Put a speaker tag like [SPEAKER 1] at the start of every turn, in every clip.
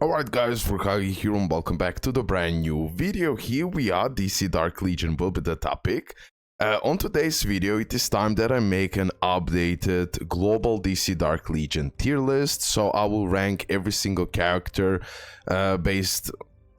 [SPEAKER 1] Alright guys, RoKage here and welcome back to the brand new video. Here we are, DC Dark Legion will be the topic. On today's video, it is time that I make an updated global DC Dark Legion tier list. So I will rank every single character based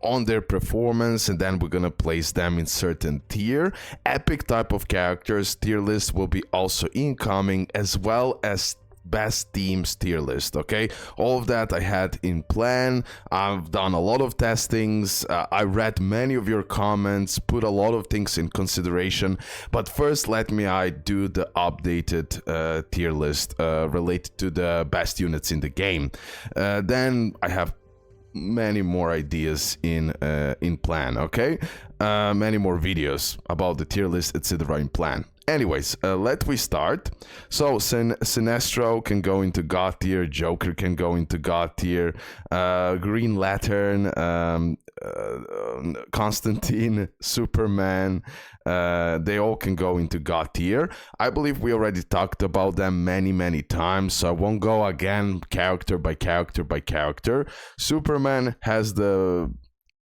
[SPEAKER 1] on their performance, and then we're gonna place them in certain tier. Epic type of characters tier list will be also incoming, as well as best teams tier list. Okay, all of that I had in plan. I've done a lot of testings. I read many of your comments, put a lot of things in consideration, but first let me do the updated tier list related to the best units in the game. Then I have many more ideas in plan. Okay, many more videos about the tier list, etc. in plan. Anyways, let we start. So Sinestro can go into God tier, Joker can go into God tier, Green Lantern, Constantine, Superman, they all can go into God tier. I believe we already talked about them many times, so I won't go again character by character by character. Superman has the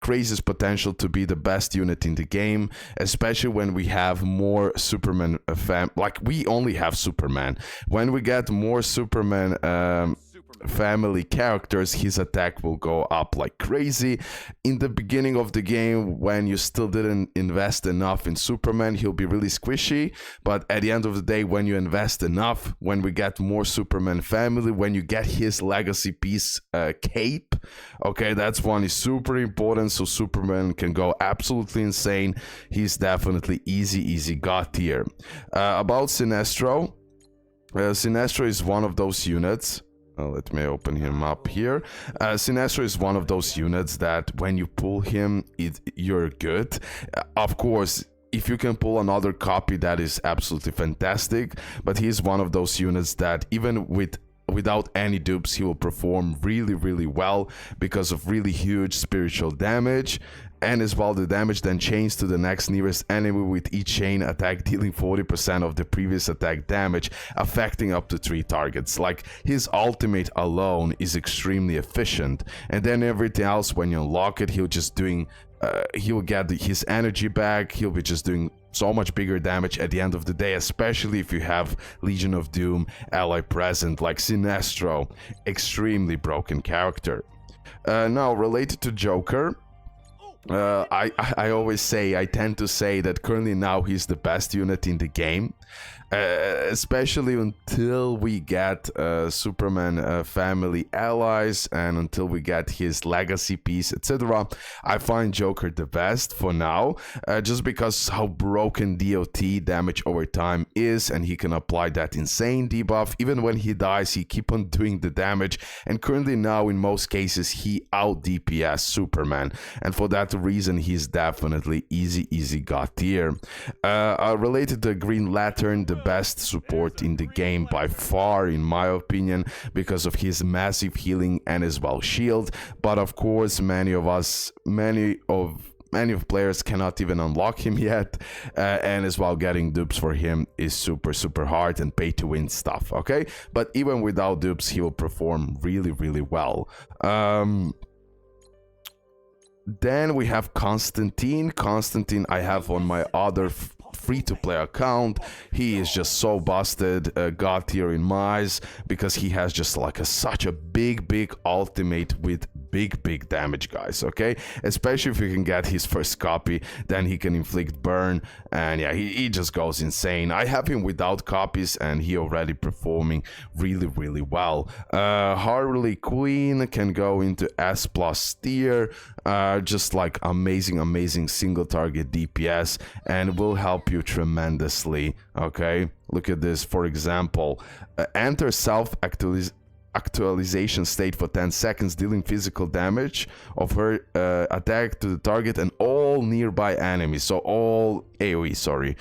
[SPEAKER 1] craziest potential to be the best unit in the game, especially when we have more Superman like we only have Superman. When we get more Superman family characters, his attack will go up like crazy. In the beginning of the game, when you still didn't invest enough in Superman, he'll be really squishy, but at the end of the day, when you invest enough, when we get more Superman family, when you get his legacy piece cape, okay, that's one is super important, so Superman can go absolutely insane. He's definitely easy God tier. About Sinestro, Sinestro is one of those units. Let me open him up here. Sinestro is one of those units that when you pull him, you're good. Of course, if you can pull another copy, that is absolutely fantastic. But he's one of those units that even without any dupes, he will perform really well because of really huge spiritual damage. And as well, the damage then chains to the next nearest enemy, with each chain attack dealing 40% of the previous attack damage, affecting up to 3 targets. Like, his ultimate alone is extremely efficient, and then everything else, when you unlock it, he'll just doing he'll get his energy back. He'll be just doing so much bigger damage at the end of the day, especially if you have Legion of Doom ally present like Sinestro. Extremely broken character. Now, related to Joker, I always say, I tend to say that currently now he's the best unit in the game, especially until we get Superman family allies and until we get his legacy piece, etc. I find Joker the best for now, just because how broken DOT damage over time is, and he can apply that insane debuff. Even when he dies, he keep on doing the damage, and currently now in most cases he out DPS Superman, and for that reason he's definitely easy God tier. Related to Green Lantern, the best support in the game by far, in my opinion, because of his massive healing and as well shield. But of course, many of players cannot even unlock him yet, and as well getting dupes for him is super hard and pay to win stuff. Okay, but even without dupes, he will perform really well. Then we have Constantine. Constantine I have on my other free-to-play account. He is just so busted, God tier in my eyes, because he has just like such a big ultimate with big damage, guys. Okay, especially if you can get his first copy, then he can inflict burn, and yeah, he just goes insane. I have him without copies, and he already performing really well. Harley Quinn can go into S+ tier, just like amazing single target DPS, and will help you tremendously. Okay, look at this. For example, enter self-actualization state for 10 seconds, dealing physical damage of her attack to the target and all nearby enemies. So all AoE, sorry.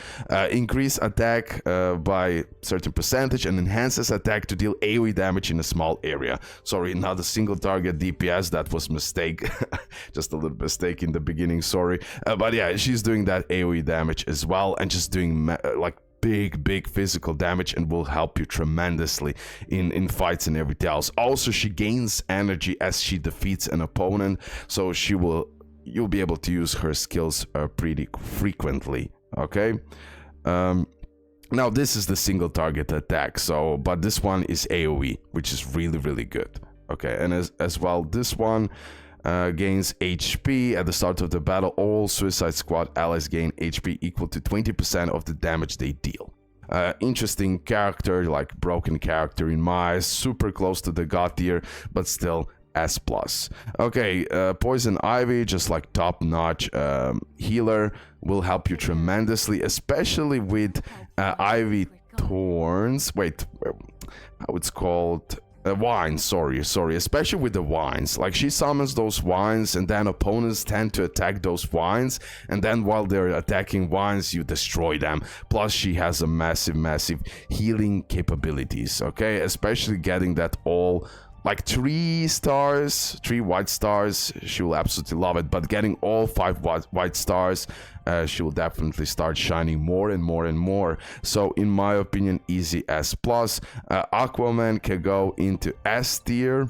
[SPEAKER 1] Increase attack by certain percentage and enhances attack to deal AoE damage in a small area. Sorry, not a single target DPS. That was mistake. Just a little mistake in the beginning, sorry. But yeah, she's doing that AoE damage as well, and just doing like big physical damage and will help you tremendously in fights and everything else. Also, she gains energy as she defeats an opponent, so you'll be able to use her skills pretty frequently. Okay. Now this is the single target attack, but this one is AoE, which is really good. Okay, and as well, this one gains HP at the start of the battle. All Suicide Squad allies gain HP equal to 20% of the damage they deal. Interesting character, like broken character in my eyes, super close to the God tier, but still S+. Okay, Poison Ivy, just like top-notch healer, will help you tremendously, especially with Ivy Thorns. Wait, how it's called? Vines, sorry, especially with the vines. Like, she summons those vines, and then opponents tend to attack those vines, and then while they're attacking vines, you destroy them. Plus, she has a massive healing capabilities, okay? Especially getting that all, like 3 stars, 3 white stars, she will absolutely love it. But getting all 5 white stars, she will definitely start shining more and more. So in my opinion, easy S+. Aquaman can go into S tier.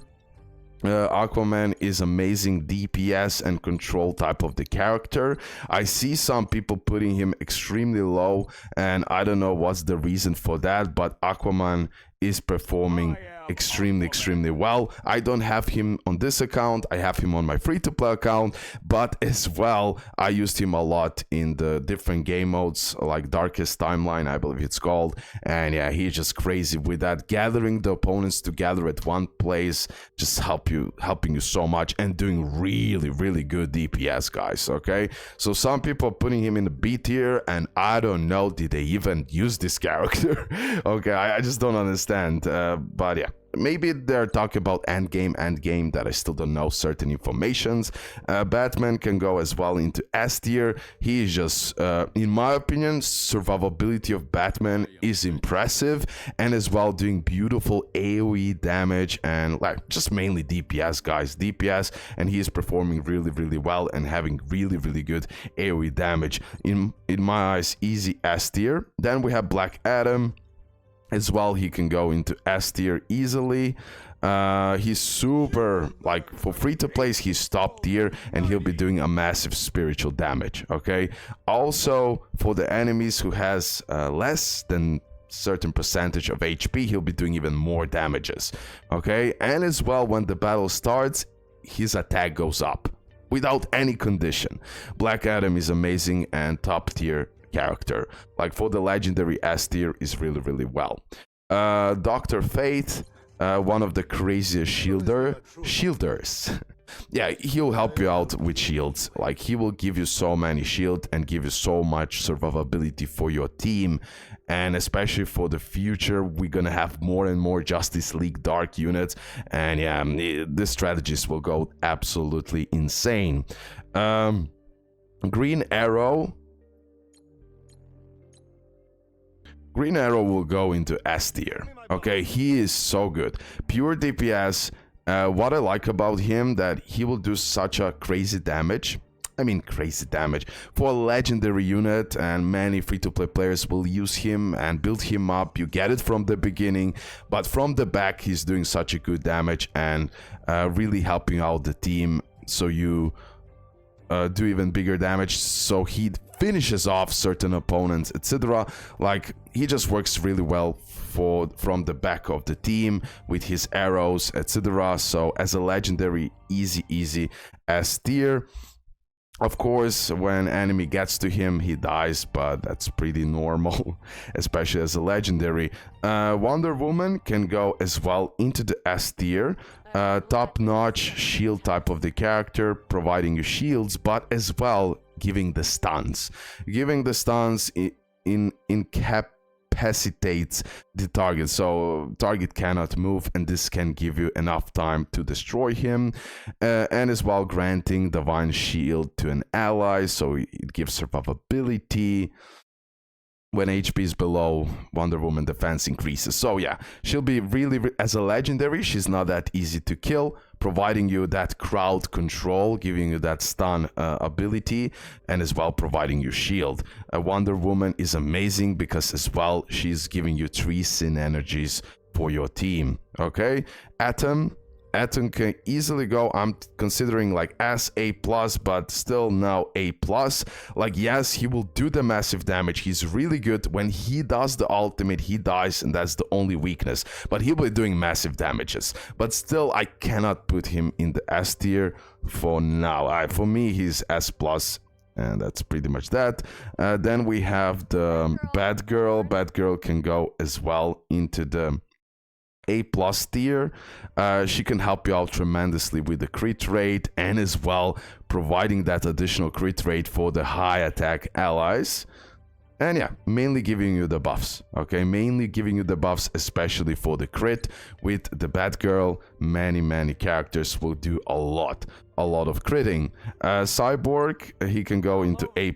[SPEAKER 1] Aquaman is amazing DPS and control type of the character. I see some people putting him extremely low, and I don't know what's the reason for that, but Aquaman is performing extremely well. I don't have him on this account, I have him on my free-to-play account, but as well I used him a lot in the different game modes, like Darkest Timeline, I believe it's called. And yeah, he's just crazy with that, gathering the opponents together at one place, just helping you so much, and doing really good DPS, guys. Okay, so some people are putting him in the B tier, and I don't know, did they even use this character? Okay, I just don't understand, but yeah, maybe they're talking about endgame that I still don't know certain informations. Batman can go as well into S tier. He is just, in my opinion, survivability of Batman is impressive, and as well doing beautiful AoE damage, and like just mainly DPS, guys, DPS, and he is performing really well and having really good AoE damage. In my eyes, easy S tier. Then we have Black Adam. As well, he can go into S tier easily. He's super, like, for free to play, he's top tier, and he'll be doing a massive spiritual damage. Okay, also for the enemies who has less than certain percentage of HP, he'll be doing even more damages. Okay, and as well, when the battle starts, his attack goes up without any condition. Black Adam is amazing and top tier character. Like, for the legendary, S tier is really well. Dr. Fate, one of the craziest shielders. Yeah, he'll help you out with shields. Like, he will give you so many shield and give you so much survivability for your team. And especially for the future, we're gonna have more and more Justice League Dark units, and yeah, the strategies will go absolutely insane. Green Arrow will go into S tier. Okay, he is so good. Pure DPS. What I like about him, that he will do such a crazy damage. I mean, crazy damage for a legendary unit, and many free-to-play players will use him and build him up. You get it from the beginning, but from the back, he's doing such a good damage and really helping out the team. So you do even bigger damage. So he finishes off certain opponents, etc. Like, he just works really well from the back of the team with his arrows, etc. So as a legendary, easy S tier. Of course, when enemy gets to him, he dies, but that's pretty normal, especially as a legendary. Wonder Woman can go as well into the S tier. Top-notch shield type of the character, providing you shields, but as well giving the stuns. Giving the stuns incapacitates the target, so target cannot move, and this can give you enough time to destroy him. And as well granting divine shield to an ally, so it gives survivability. when HP is below, Wonder Woman defense increases. So yeah, she'll be really, as a legendary, she's not that easy to kill, providing you that crowd control, giving you that stun ability, and as well providing you shield. Wonder Woman is amazing because as well, she's giving you 3 sin energies for your team, okay? Atom can easily go, I'm considering like as A+, but still now A+. Like, yes, he will do the massive damage. He's really good. When he does the ultimate, he dies, and that's the only weakness. But he'll be doing massive damages. But still, I cannot put him in the S tier for now. For me, he's S+. And that's pretty much that. Then we have the Batgirl. Batgirl can go as well into the A+ tier. She can help you out tremendously with the crit rate and as well providing that additional crit rate for the high attack allies. And yeah, mainly giving you the buffs, okay? Mainly giving you the buffs, especially for the crit. With the Batgirl, many characters will do a lot of critting. Cyborg, he can go into A+.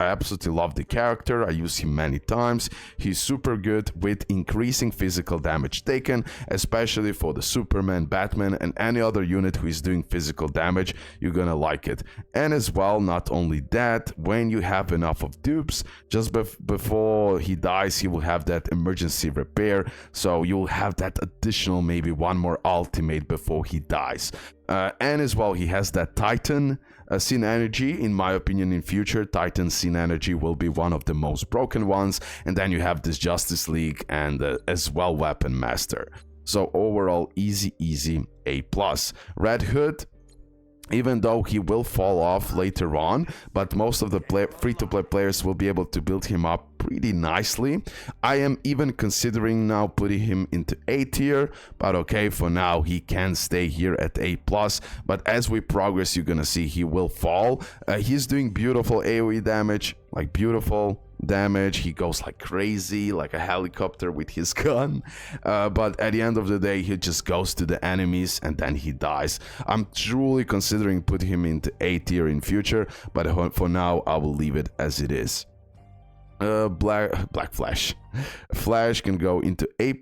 [SPEAKER 1] I absolutely love the character. I use him many times. He's super good with increasing physical damage taken, especially for the Superman, Batman, and any other unit who is doing physical damage. You're gonna like it. And as well, not only that, when you have enough of dupes, just before he dies, he will have that emergency repair. So you'll have that additional, maybe one more ultimate before he dies. And as well, he has that Titan Sin Energy. In my opinion, in future, Titan Sin Energy will be one of the most broken ones. And then you have this Justice League and as well Weapon Master. So overall, easy A+. Red Hood, even though he will fall off later on, but most of the free-to-play players will be able to build him up pretty nicely. I am even considering now putting him into A tier, but okay, for now he can stay here at A+, but as we progress, you're gonna see he will fall. He's doing beautiful AoE damage, like beautiful damage. He goes like crazy, like a helicopter with his gun, but at the end of the day, he just goes to the enemies and then he dies. I'm truly considering putting him into A tier in future, but for now, I will leave it as it is. Black Flash. Flash can go into A+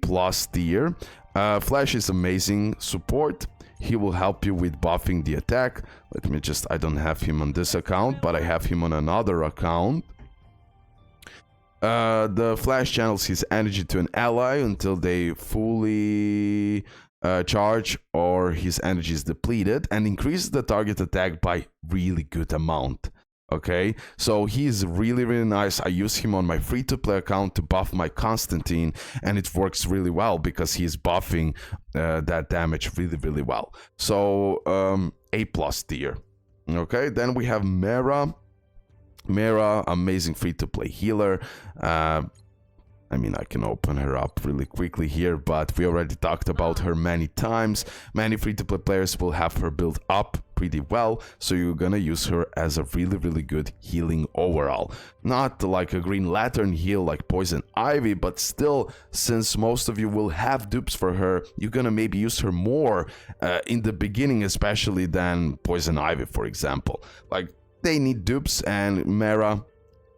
[SPEAKER 1] tier. Flash is amazing support. He will help you with buffing the attack. Let me just, I don't have him on this account, but I have him on another account. The Flash channels his energy to an ally until they fully charge or his energy is depleted, and increases the target attack by really good amount. Okay, so he's really nice. I use him on my free-to-play account to buff my Constantine, and it works really well because he's buffing that damage really well. So A+ tier. Okay, then we have Mera. Mera, amazing free-to-play healer. I mean, I can open her up really quickly here, but we already talked about her many times. Many free-to-play players will have her built up pretty well, so you're gonna use her as a really good healing overall. Not like a Green Lantern heal like Poison Ivy, but still, since most of you will have dupes for her, you're gonna maybe use her more in the beginning, especially than Poison Ivy, for example. Like, they need dupes, and Mera,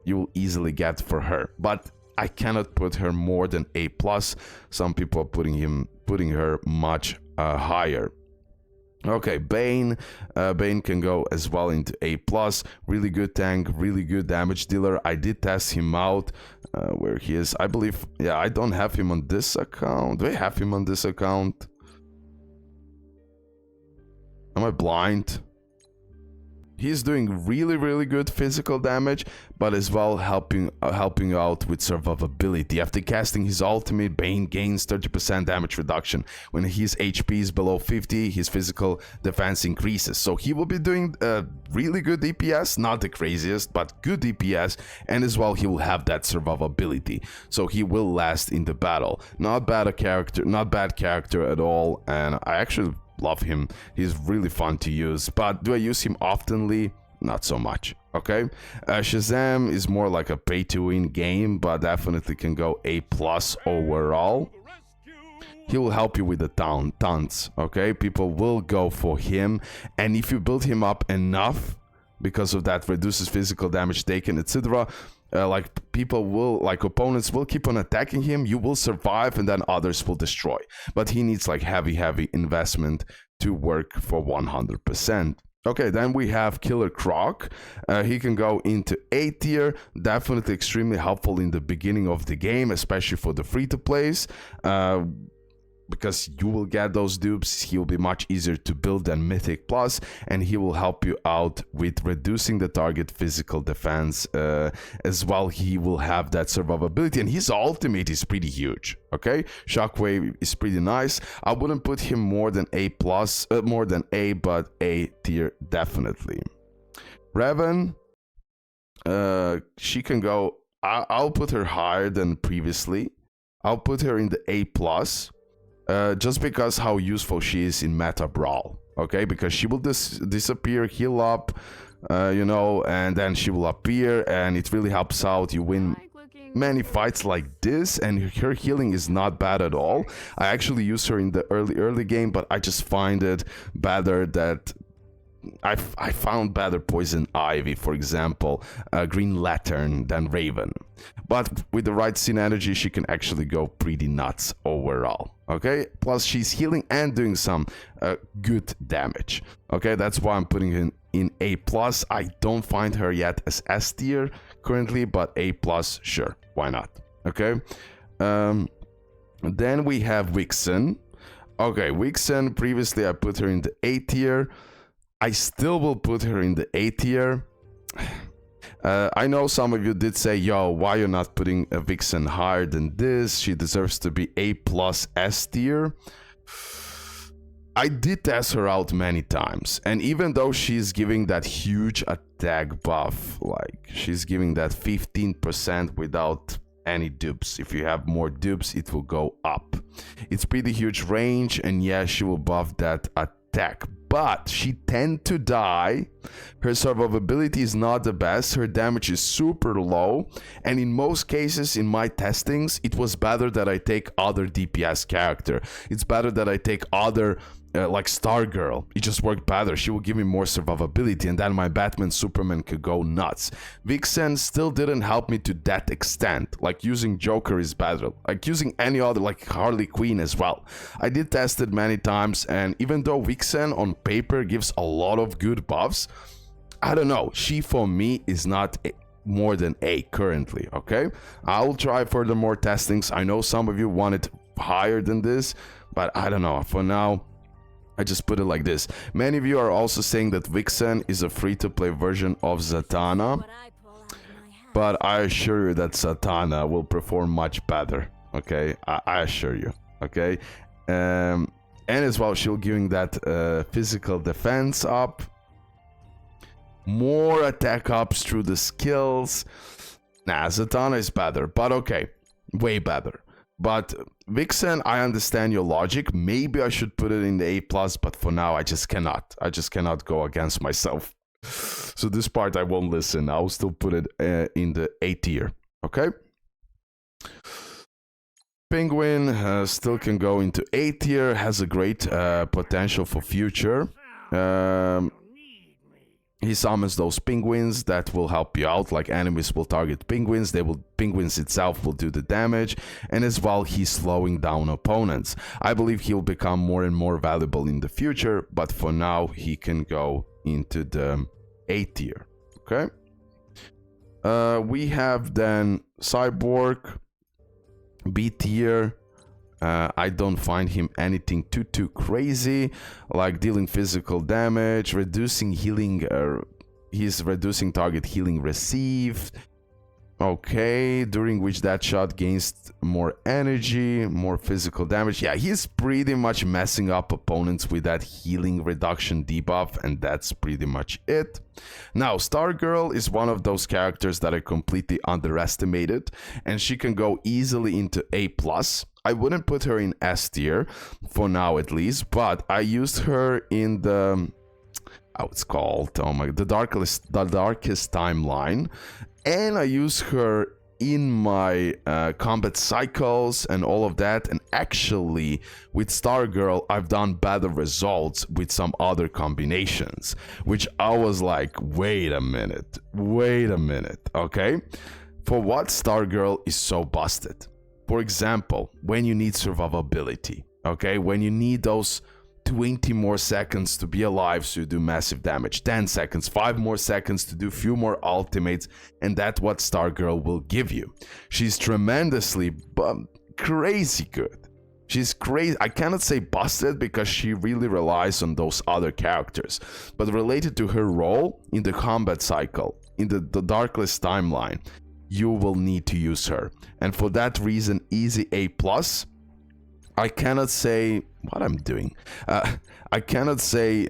[SPEAKER 1] you will easily get for her. But I cannot put her more than A+. Some people are putting her much higher. Okay, Bane. Bane can go as well into A+. Really good tank, really good damage dealer. I did test him out where he is. I believe, yeah, I don't have him on this account. Do I have him on this account? Am I blind? He's doing really good physical damage, but as well helping out with survivability. After casting his ultimate, Bane gains 30% damage reduction. When his HP is below 50, his physical defense increases. So he will be doing really good DPS, not the craziest, but good DPS, and as well he will have that survivability. So he will last in the battle. Not bad character at all, and I actually love him. He's really fun to use, but do I use him oftenly? Not so much. Okay, Shazam is more like a pay-to-win game, but definitely can go A+ overall. He will help you with the tons. Okay, people will go for him, and if you build him up enough, because of that reduces physical damage taken, etc., like people will, like opponents will keep on attacking him, you will survive, and then others will destroy. But he needs like heavy investment to work for 100%. Okay, then we have Killer Croc. He can go into A tier, definitely extremely helpful in the beginning of the game, especially for the free-to-plays. Because you will get those dupes, he will be much easier to build than Mythic Plus, and he will help you out with reducing the target physical defense. As well, he will have that survivability, and his ultimate is pretty huge. Okay, Shockwave is pretty nice. I wouldn't put him more than A plus, more than A, but A tier definitely. Revan, she can go. I'll put her higher than previously. I'll put her in the A plus. Just because how useful she is in meta brawl, okay? Because she will disappear, heal up, you know, and then she will appear, and it really helps out. You win many fights like this, and her healing is not bad at all. I actually use her in the early game, but I just find it better that I found better Poison Ivy, for example, Green Lantern than Raven. But with the right synergy, she can actually go pretty nuts overall. Okay, plus she's healing and doing some good damage. Okay, that's why I'm putting her in A plus. I don't find her yet as S tier currently, but A plus, sure, why not? Okay, then we have Vixen. Okay, Vixen, previously I put her in the A tier. I still will put her in the A tier. I know some of you did say, yo, why you're not putting a Vixen higher than this? She deserves to be A plus S tier. I did test her out many times, and even though she's giving that huge attack buff, like she's giving that 15% without any dupes. If you have more dupes, it will go up. It's pretty huge range, and yeah, she will buff that attack, but she tend to die. Her survivability is not the best. Her damage is super low, and in most cases in my testings, it was better that I take other DPS character. It's better that I take other like Stargirl. It just worked better. She will give me more survivability, and then my Batman Superman could go nuts. Vixen still didn't help me to that extent. Like using Joker is better, like using any other, like Harley Quinn as well. I did test it many times, and even though Vixen on paper gives a lot of good buffs, I don't know, she for me is not more than A currently. Okay, I will try further more testings. I know some of you want it higher than this, but I don't know, for now I just put it like this. Many of you are also saying that Vixen is a free-to-play version of Zatanna, but I assure you that Zatanna will perform much better. Okay, I assure you. Okay, and as well, she'll giving that physical defense up, more attack ups through the skills. Nah, Zatanna is better, but okay, way better. But Vixen, I understand your logic. Maybe I should put it in the A+, but for now, I just cannot. I just cannot go against myself. So this part, I won't listen. I'll still put it in the A tier, okay? Penguin still can go into A tier, has a great potential for future. He summons those penguins that will help you out, like enemies will target penguins, penguins itself will do the damage, and as well he's slowing down opponents. I believe he'll become more and more valuable in the future, but for now he can go into the A tier, okay? We have then Cyborg, B tier. I don't find him anything too crazy, like dealing physical damage, reducing healing, he's reducing target healing received, okay, during which that shot gains more energy, more physical damage. Yeah, he's pretty much messing up opponents with that healing reduction debuff, and that's pretty much it. Now, Stargirl is one of those characters that I completely underestimated, and she can go easily into A+. I wouldn't put her in S tier, for now at least, but I used her in the, how it's called, oh my, the darkest timeline, and I use her in my combat cycles and all of that, and actually with Stargirl I've done better results with some other combinations, which I was like, wait a minute, okay? For what Stargirl is so busted? For example, when you need survivability, okay? When you need those 20 more seconds to be alive so you do massive damage, 10 seconds, 5 more seconds to do few more ultimates, and that's what Stargirl will give you. She's tremendously, crazy good. She's crazy. I cannot say busted because she really relies on those other characters, but related to her role in the combat cycle, in the Darkless timeline, you will need to use her. And for that reason, easy A+. I cannot say what I'm doing. I cannot say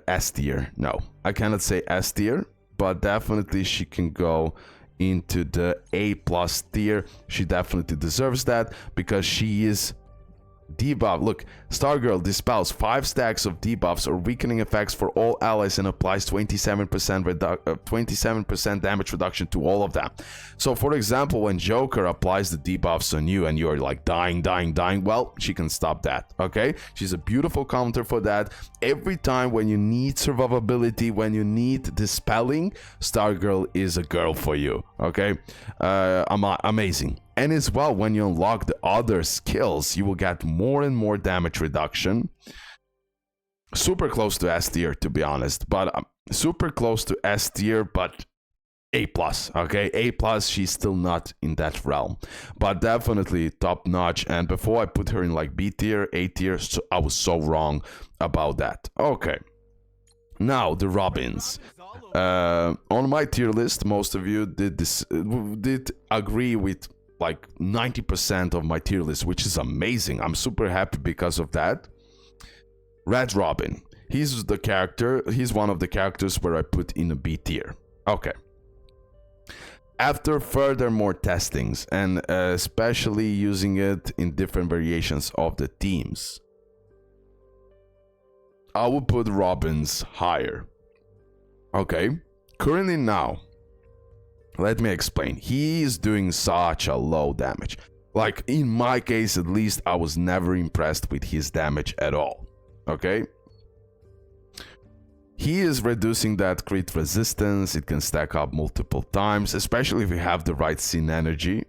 [SPEAKER 1] S tier. No, I cannot say S tier, but definitely she can go into the A+ tier. She definitely deserves that because she is debuff. Look, Stargirl dispels 5 stacks of debuffs or weakening effects for all allies and applies 27% damage reduction to all of them. So for example, when Joker applies the debuffs on you and you're like dying, well, she can stop that, okay? She's a beautiful counter for that. Every time when you need survivability, when you need dispelling, Stargirl is a girl for you, okay? Amazing. And as well, when you unlock the other skills, you will get more and more damage reduction. Super close to S tier, to be honest, but super close to S tier, but A+, okay? A+, she's still not in that realm, but definitely top notch. And before I put her in like B tier, A tier, so I was so wrong about that. Okay, now the Robins. On my tier list, most of you did agree with like 90% of my tier list, which is amazing. I'm super happy because of that. Red Robin. He's the character. He's one of the characters where I put in a B tier. Okay. After furthermore testings, and especially using it in different variations of the teams, I will put Robins higher. Okay. Currently now, let me explain. He is doing such a low damage. Like, in my case, at least, I was never impressed with his damage at all. Okay? He is reducing that crit resistance. It can stack up multiple times, especially if you have the right scene energy.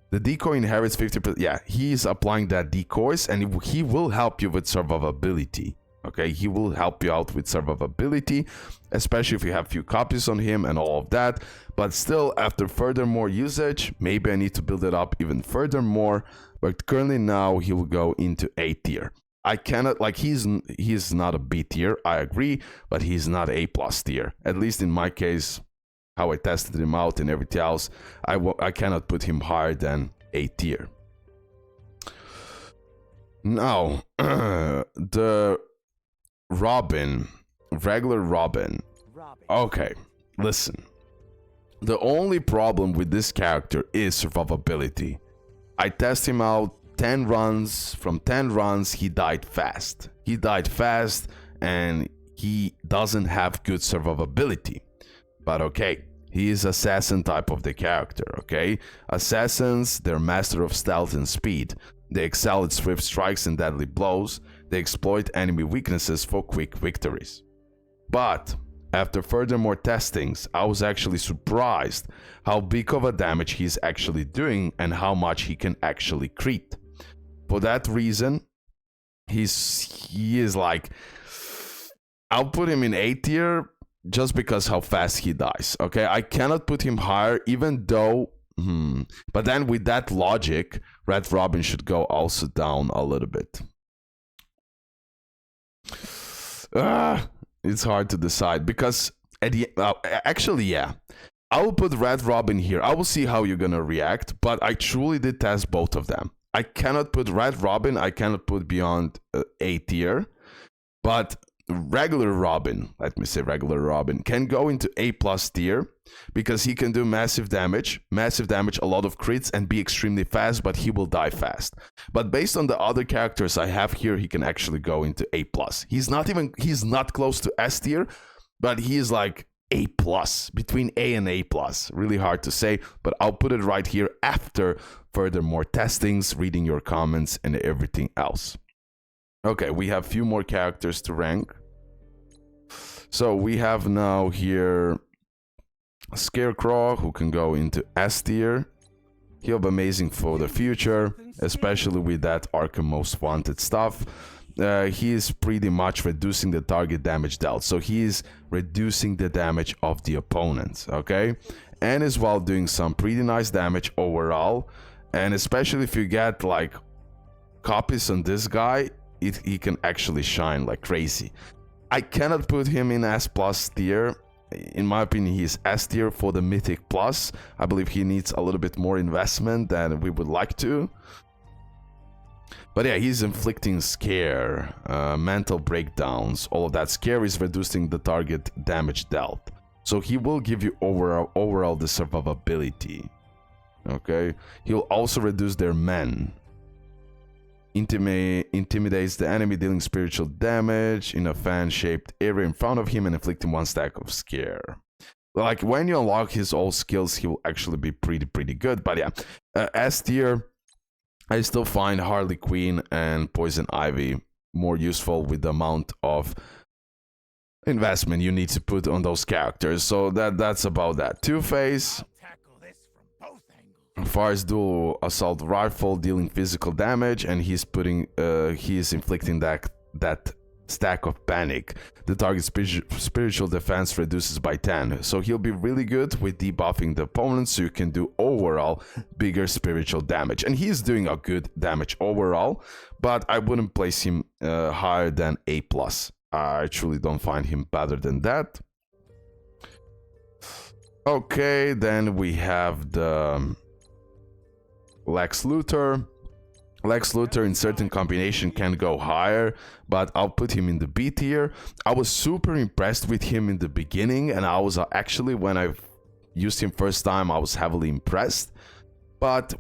[SPEAKER 1] The decoy inherits 50%. Yeah, he is applying that decoys, and he will help you with survivability. Okay, he will help you out with survivability, especially if you have few copies on him and all of that. But still, after furthermore usage, maybe I need to build it up even furthermore. But currently now he will go into A tier. I cannot, like, he's not a B tier, I agree, but he's not A+ tier. At least in my case, how I tested him out and everything else, I cannot put him higher than A tier. Now, the Robin, regular Robin. Okay, listen. The only problem with this character is survivability. I test him out 10 runs. From 10 runs, he died fast. He died fast and he doesn't have good survivability. But okay, he is assassin type of the character, okay? Assassins, they're master of stealth and speed. They excel at swift strikes and deadly blows. They exploit enemy weaknesses for quick victories. But after furthermore testings, I was actually surprised how big of a damage he's actually doing and how much he can actually crit. For that reason, he is like, I'll put him in A tier just because how fast he dies. Okay, I cannot put him higher, even though but then with that logic, Red Robin should go also down a little bit. It's hard to decide because at the actually, yeah, I will put Red Robin here. I will see how you're gonna react, but I truly did test both of them. I cannot put Red Robin, I cannot put beyond A tier, but regular Robin, let me say regular Robin, can go into A+ tier because he can do massive damage, a lot of crits, and be extremely fast, but he will die fast. But based on the other characters I have here, he can actually go into A+. He's not close to S tier, but he is like A+, between A and A+. Really hard to say, but I'll put it right here after furthermore testings, reading your comments, and everything else. Okay, we have few more characters to rank. So we have now here Scarecrow, who can go into S tier. He'll be amazing for the future, especially with that Arkham Most Wanted stuff. He is pretty much reducing the target damage dealt, so he is reducing the damage of the opponent, okay? And as well doing some pretty nice damage overall, and especially if you get like copies on this guy, he can actually shine like crazy. I cannot put him in S plus tier. In my opinion, he's S tier for the Mythic Plus. I believe he needs a little bit more investment than we would like to. But yeah, he's inflicting scare, mental breakdowns, all of that. Scare is reducing the target damage dealt. So he will give you overall the survivability. Okay? He'll also reduce their men. Intimidates the enemy, dealing spiritual damage in a fan-shaped area in front of him and inflicting 1 stack of scare. Like, when you unlock his all skills, he will actually be pretty good. But yeah, S tier, I still find Harley Quinn and Poison Ivy more useful with the amount of investment you need to put on those characters. So that's about that. Two-Face, fires dual assault rifle, dealing physical damage, and he's inflicting that stack of panic. The target spiritual defense reduces by 10, so he'll be really good with debuffing the opponent, so you can do overall bigger spiritual damage. And he's doing a good damage overall, but I wouldn't place him higher than A+. I truly don't find him better than that. Okay, then we have the Lex Luthor. Lex Luthor in certain combination can go higher, but I'll put him in the B tier. I was super impressed with him in the beginning, and I was actually, when I used him first time, I was heavily impressed. But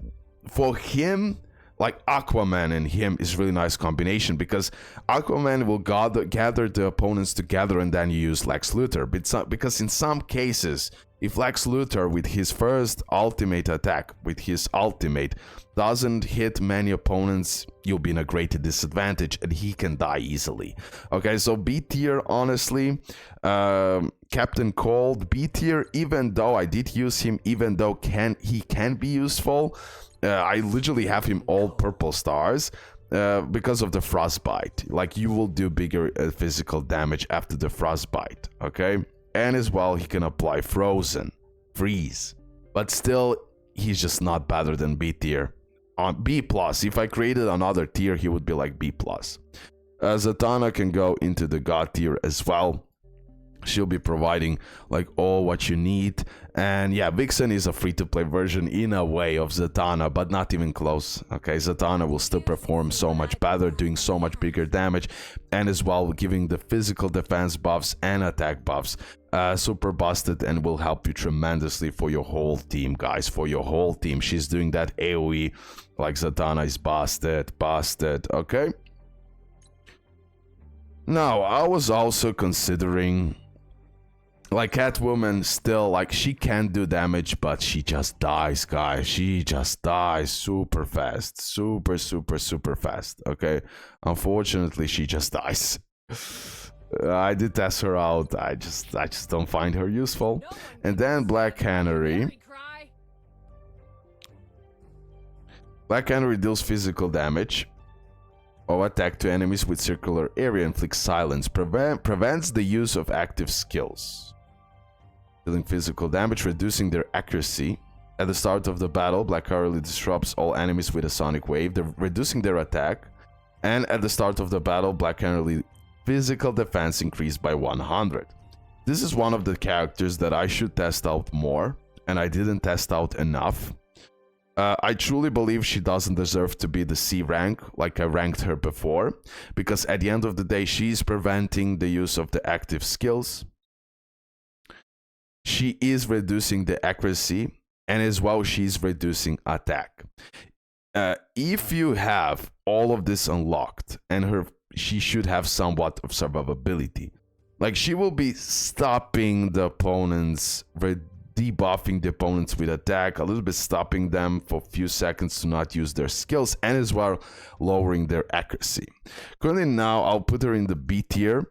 [SPEAKER 1] for him, like Aquaman and him is really nice combination, because Aquaman will gather the opponents together and then you use Lex Luthor. Because in some cases, if Lex Luthor with his first ultimate attack, with his ultimate, doesn't hit many opponents, you'll be in a great disadvantage and he can die easily. Okay, so B tier, honestly. Captain Cold, B tier, even though I did use him, even though he can be useful. I literally have him all purple stars because of the frostbite. Like, you will do bigger physical damage after the frostbite, okay? And as well, he can apply freeze. But still, he's just not better than B tier. On B+, if I created another tier, he would be like B+. Zatanna can go into the God tier as well. She'll be providing like all what you need. And yeah, Vixen is a free-to-play version in a way of Zatanna, but not even close. Okay, Zatanna will still perform so much better, doing so much bigger damage, and as well giving the physical defense buffs and attack buffs. Super busted, and will help you tremendously for your whole team, guys. For your whole team, she's doing that AoE like Zatanna is busted. Okay. Now, I was also considering, like, Catwoman still, like, she can do damage, but she just dies, guys. She just dies super fast. Super fast, okay? Unfortunately, she just dies. I did test her out. I just don't find her useful. And then Black Canary. Black Canary deals physical damage or attack to enemies with circular area, inflicts silence, prevents the use of active skills. Dealing physical damage, reducing their accuracy. At the start of the battle, Black Canary disrupts all enemies with a sonic wave, reducing their attack. And at the start of the battle, Black Canary physical defense increased by 100. This is one of the characters that I should test out more, and I didn't test out enough. I truly believe she doesn't deserve to be the C rank like I ranked her before, because at the end of the day, she's preventing the use of the active skills. She is reducing the accuracy, and as well, she's reducing attack. If you have all of this unlocked, and she should have somewhat of survivability. Like, she will be stopping the opponents, debuffing the opponents with attack, a little bit stopping them for a few seconds to not use their skills, and as well lowering their accuracy. Currently now, I'll put her in the B tier.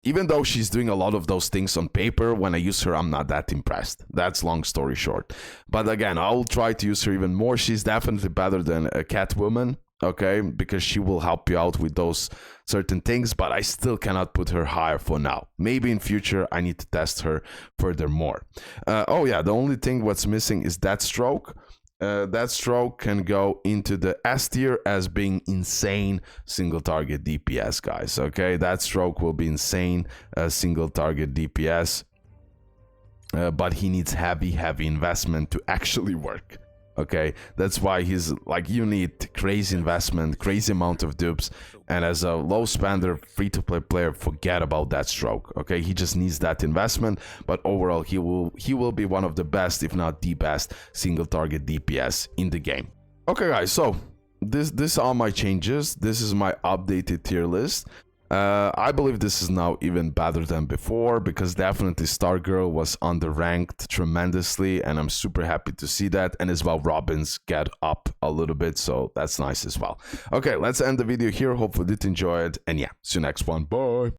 [SPEAKER 1] Even though she's doing a lot of those things on paper, when I use her, I'm not that impressed. That's long story short. But again, I'll try to use her even more. She's definitely better than a Catwoman, okay? Because she will help you out with those certain things, but I still cannot put her higher for now. Maybe in future, I need to test her furthermore. Oh yeah, the only thing what's missing is Deathstroke. Deathstroke can go into the S tier as being insane single target DPS, guys. Okay, Deathstroke will be insane single target DPS, but he needs heavy investment to actually work. Okay, that's why he's like, you need crazy investment, crazy amount of dupes, and as a low spender free-to-play player, forget about that stroke. Okay, he just needs that investment, but overall he will be one of the best, if not the best, single target DPS in the game. Okay guys, so this are my changes. This is my updated tier list. I believe this is now even better than before, because definitely Stargirl was underranked tremendously, and I'm super happy to see that. And as well, Robins get up a little bit, so that's nice as well. Okay, let's end the video here. Hopefully you did enjoy it, and yeah, see you next one. Bye.